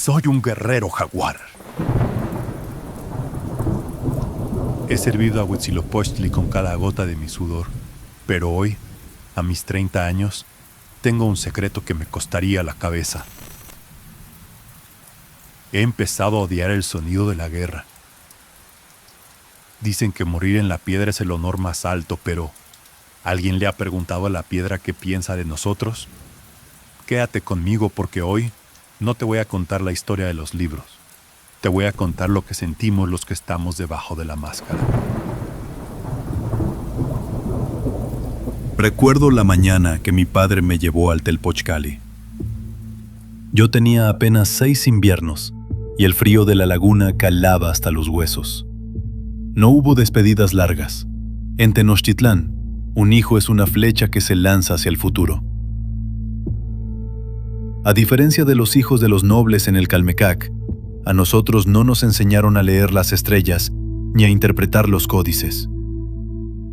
Soy un guerrero jaguar. He servido a Huitzilopochtli con cada gota de mi sudor, pero hoy, a mis 30 años, tengo un secreto que me costaría la cabeza. He empezado a odiar el sonido de la guerra. Dicen que morir en la piedra es el honor más alto, pero ¿alguien le ha preguntado a la piedra qué piensa de nosotros? Quédate conmigo porque hoy no te voy a contar la historia de los libros. Te voy a contar lo que sentimos los que estamos debajo de la máscara. Recuerdo la mañana que mi padre me llevó al Telpochcali. Yo tenía apenas 6 inviernos y el frío de la laguna calaba hasta los huesos. No hubo despedidas largas. En Tenochtitlán, un hijo es una flecha que se lanza hacia el futuro. A diferencia de los hijos de los nobles en el Calmecac, a nosotros no nos enseñaron a leer las estrellas ni a interpretar los códices.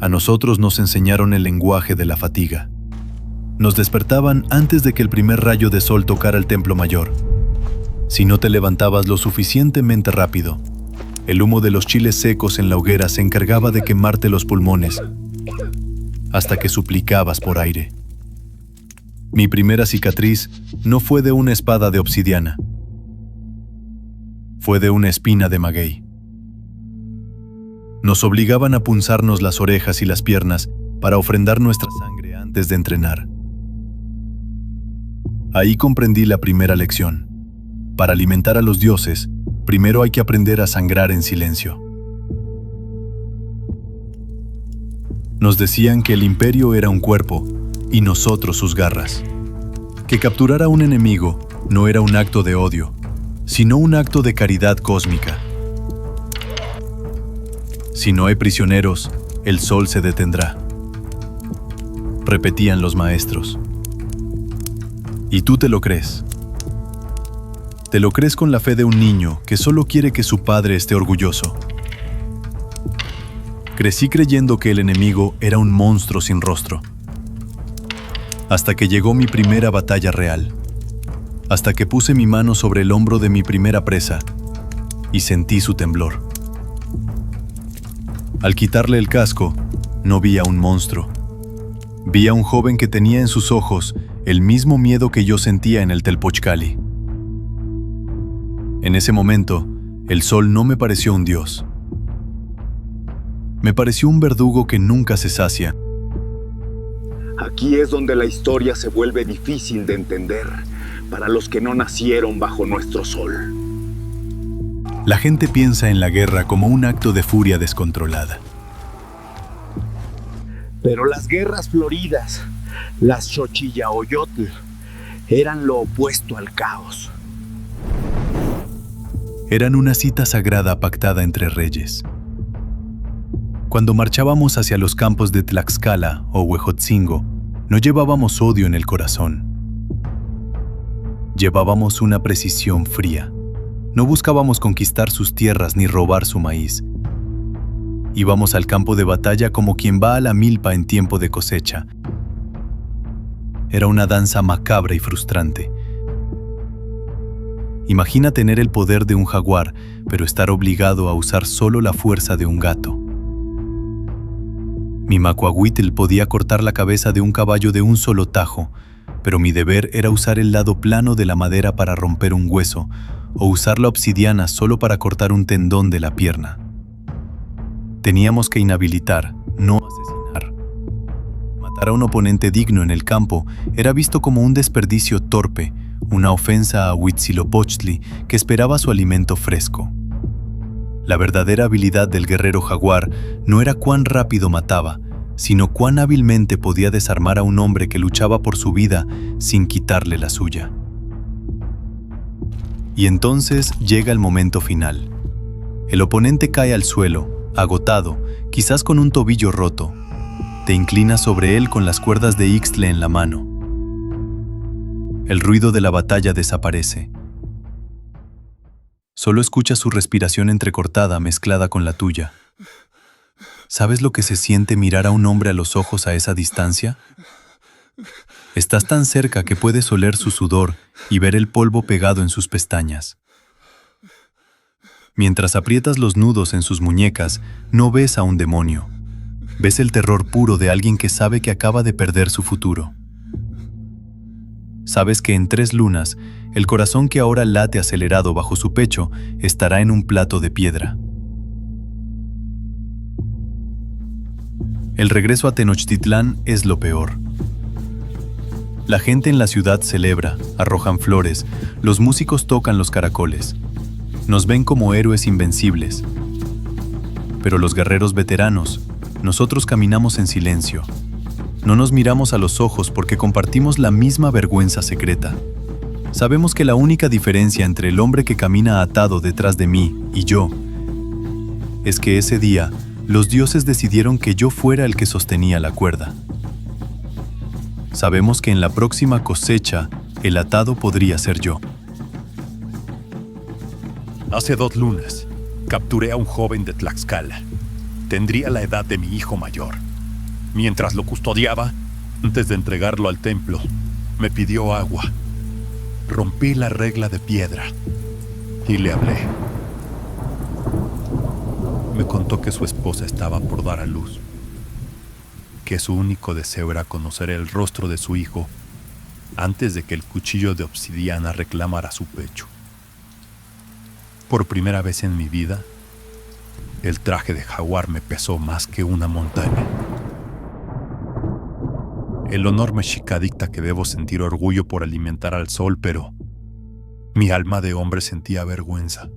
A nosotros nos enseñaron el lenguaje de la fatiga. Nos despertaban antes de que el primer rayo de sol tocara el templo mayor. Si no te levantabas lo suficientemente rápido, el humo de los chiles secos en la hoguera se encargaba de quemarte los pulmones hasta que suplicabas por aire. Mi primera cicatriz no fue de una espada de obsidiana. Fue de una espina de maguey. Nos obligaban a punzarnos las orejas y las piernas para ofrendar nuestra sangre antes de entrenar. Ahí comprendí la primera lección. Para alimentar a los dioses, primero hay que aprender a sangrar en silencio. Nos decían que el imperio era un cuerpo y nosotros sus garras. Que capturar a un enemigo no era un acto de odio, sino un acto de caridad cósmica. Si no hay prisioneros, el sol se detendrá, repetían los maestros. ¿Y tú te lo crees? Te lo crees con la fe de un niño que solo quiere que su padre esté orgulloso. Crecí creyendo que el enemigo era un monstruo sin rostro. Hasta que llegó mi primera batalla real. Hasta que puse mi mano sobre el hombro de mi primera presa y sentí su temblor. Al quitarle el casco, no vi a un monstruo. Vi a un joven que tenía en sus ojos el mismo miedo que yo sentía en el Telpochcali. En ese momento, el sol no me pareció un dios. Me pareció un verdugo que nunca se sacia. Aquí es donde la historia se vuelve difícil de entender para los que no nacieron bajo nuestro sol. La gente piensa en la guerra como un acto de furia descontrolada. Pero las guerras floridas, las Xochillaoyotl, eran lo opuesto al caos. Eran una cita sagrada pactada entre reyes. Cuando marchábamos hacia los campos de Tlaxcala o Huejotzingo, no llevábamos odio en el corazón. Llevábamos una precisión fría. No buscábamos conquistar sus tierras ni robar su maíz. Íbamos al campo de batalla como quien va a la milpa en tiempo de cosecha. Era una danza macabra y frustrante. Imagina tener el poder de un jaguar, pero estar obligado a usar solo la fuerza de un gato. Mi macuahuitl podía cortar la cabeza de un caballo de un solo tajo, pero mi deber era usar el lado plano de la madera para romper un hueso, o usar la obsidiana solo para cortar un tendón de la pierna. Teníamos que inhabilitar, no asesinar. Matar a un oponente digno en el campo era visto como un desperdicio torpe, una ofensa a Huitzilopochtli que esperaba su alimento fresco. La verdadera habilidad del guerrero jaguar no era cuán rápido mataba, sino cuán hábilmente podía desarmar a un hombre que luchaba por su vida sin quitarle la suya. Y entonces llega el momento final. El oponente cae al suelo, agotado, quizás con un tobillo roto. Te inclinas sobre él con las cuerdas de Ixtle en la mano. El ruido de la batalla desaparece. Solo escuchas su respiración entrecortada mezclada con la tuya. ¿Sabes lo que se siente mirar a un hombre a los ojos a esa distancia? Estás tan cerca que puedes oler su sudor y ver el polvo pegado en sus pestañas. Mientras aprietas los nudos en sus muñecas, no ves a un demonio. Ves el terror puro de alguien que sabe que acaba de perder su futuro. Sabes que en 3 lunas, el corazón que ahora late acelerado bajo su pecho estará en un plato de piedra. El regreso a Tenochtitlán es lo peor. La gente en la ciudad celebra, arrojan flores, los músicos tocan los caracoles. Nos ven como héroes invencibles. Pero los guerreros veteranos, nosotros caminamos en silencio. No nos miramos a los ojos porque compartimos la misma vergüenza secreta. Sabemos que la única diferencia entre el hombre que camina atado detrás de mí y yo es que ese día los dioses decidieron que yo fuera el que sostenía la cuerda. Sabemos que en la próxima cosecha el atado podría ser yo. Hace 2 lunas, capturé a un joven de Tlaxcala. Tendría la edad de mi hijo mayor. Mientras lo custodiaba, antes de entregarlo al templo, me pidió agua. Rompí la regla de piedra y le hablé. Me contó que su esposa estaba por dar a luz, que su único deseo era conocer el rostro de su hijo antes de que el cuchillo de obsidiana reclamara su pecho. Por primera vez en mi vida, el traje de jaguar me pesó más que una montaña. El honor mexica dicta que debo sentir orgullo por alimentar al sol, pero mi alma de hombre sentía vergüenza.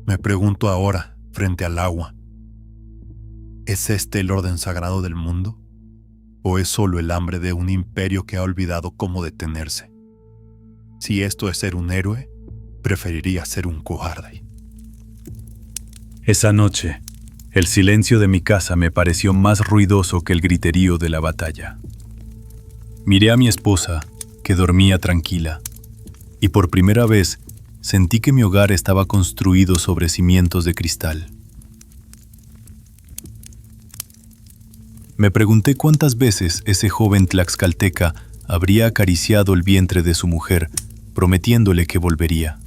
Me pregunto ahora, frente al agua, ¿es este el orden sagrado del mundo? ¿O es solo el hambre de un imperio que ha olvidado cómo detenerse? Si esto es ser un héroe, preferiría ser un cobarde. Esa noche, el silencio de mi casa me pareció más ruidoso que el griterío de la batalla. Miré a mi esposa, que dormía tranquila, y por primera vez sentí que mi hogar estaba construido sobre cimientos de cristal. Me pregunté cuántas veces ese joven tlaxcalteca habría acariciado el vientre de su mujer, prometiéndole que volvería.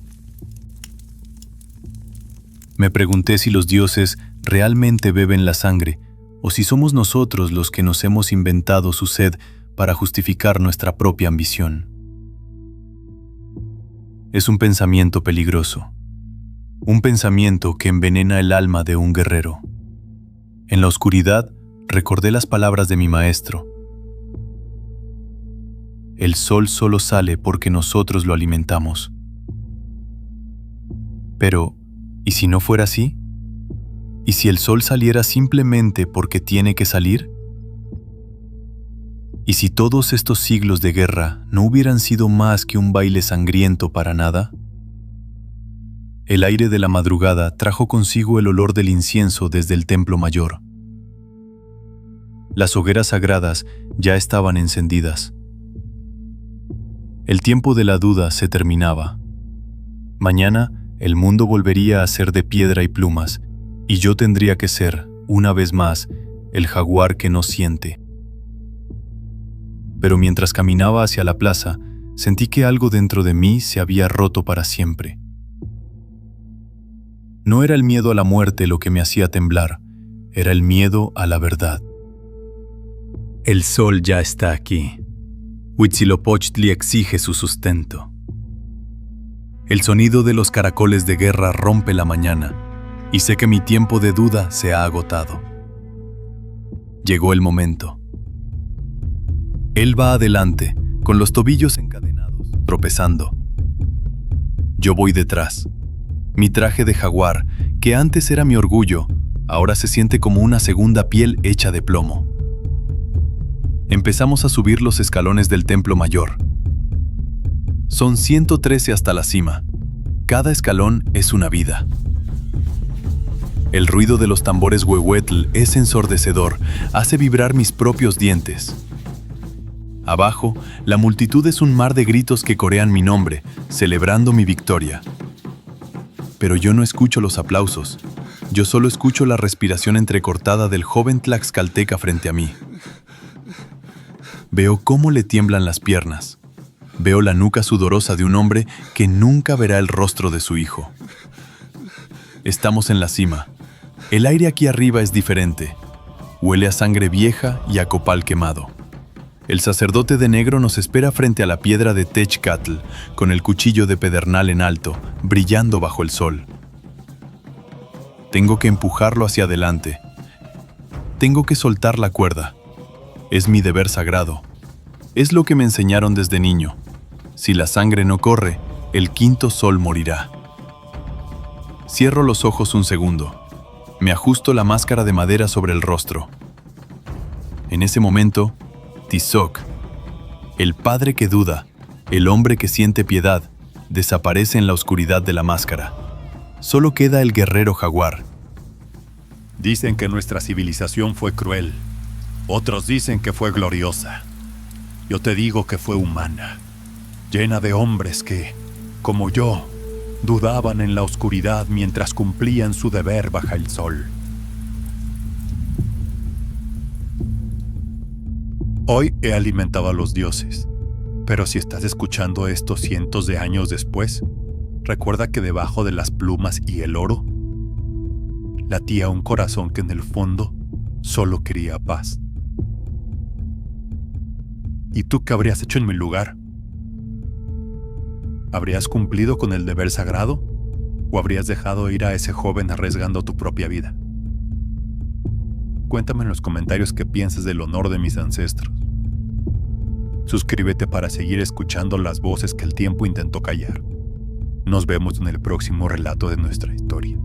Me pregunté si los dioses realmente beben la sangre, o si somos nosotros los que nos hemos inventado su sed para justificar nuestra propia ambición. Es un pensamiento peligroso, un pensamiento que envenena el alma de un guerrero. En la oscuridad, recordé las palabras de mi maestro. El sol solo sale porque nosotros lo alimentamos. Pero, ¿y si no fuera así? ¿Y si el sol saliera simplemente porque tiene que salir? ¿Y si todos estos siglos de guerra no hubieran sido más que un baile sangriento para nada? El aire de la madrugada trajo consigo el olor del incienso desde el templo mayor. Las hogueras sagradas ya estaban encendidas. El tiempo de la duda se terminaba. Mañana el mundo volvería a ser de piedra y plumas, y yo tendría que ser, una vez más, el jaguar que no siente. Pero mientras caminaba hacia la plaza, sentí que algo dentro de mí se había roto para siempre. No era el miedo a la muerte lo que me hacía temblar, era el miedo a la verdad. El sol ya está aquí. Huitzilopochtli exige su sustento. El sonido de los caracoles de guerra rompe la mañana, y sé que mi tiempo de duda se ha agotado. Llegó el momento. Él va adelante, con los tobillos encadenados, tropezando. Yo voy detrás. Mi traje de jaguar, que antes era mi orgullo, ahora se siente como una segunda piel hecha de plomo. Empezamos a subir los escalones del templo mayor. Son 113 hasta la cima. Cada escalón es una vida. El ruido de los tambores huehuetl es ensordecedor, hace vibrar mis propios dientes. Abajo, la multitud es un mar de gritos que corean mi nombre, celebrando mi victoria. Pero yo no escucho los aplausos. Yo solo escucho la respiración entrecortada del joven tlaxcalteca frente a mí. Veo cómo le tiemblan las piernas. Veo la nuca sudorosa de un hombre que nunca verá el rostro de su hijo. Estamos en la cima. El aire aquí arriba es diferente. Huele a sangre vieja y a copal quemado. El sacerdote de negro nos espera frente a la piedra de Techcatl, con el cuchillo de pedernal en alto, brillando bajo el sol. Tengo que empujarlo hacia adelante. Tengo que soltar la cuerda. Es mi deber sagrado. Es lo que me enseñaron desde niño. Si la sangre no corre, el quinto sol morirá. Cierro los ojos un segundo. Me ajusto la máscara de madera sobre el rostro. En ese momento, Tizoc, el padre que duda, el hombre que siente piedad, desaparece en la oscuridad de la máscara. Solo queda el guerrero jaguar. Dicen que nuestra civilización fue cruel. Otros dicen que fue gloriosa. Yo te digo que fue humana, llena de hombres que, como yo, dudaban en la oscuridad mientras cumplían su deber bajo el sol. Hoy he alimentado a los dioses, pero si estás escuchando esto cientos de años después, recuerda que debajo de las plumas y el oro latía un corazón que en el fondo solo quería paz. ¿Y tú qué habrías hecho en mi lugar? ¿Habrías cumplido con el deber sagrado o habrías dejado ir a ese joven arriesgando tu propia vida? Cuéntame en los comentarios qué piensas del honor de mis ancestros. Suscríbete para seguir escuchando las voces que el tiempo intentó callar. Nos vemos en el próximo relato de nuestra historia.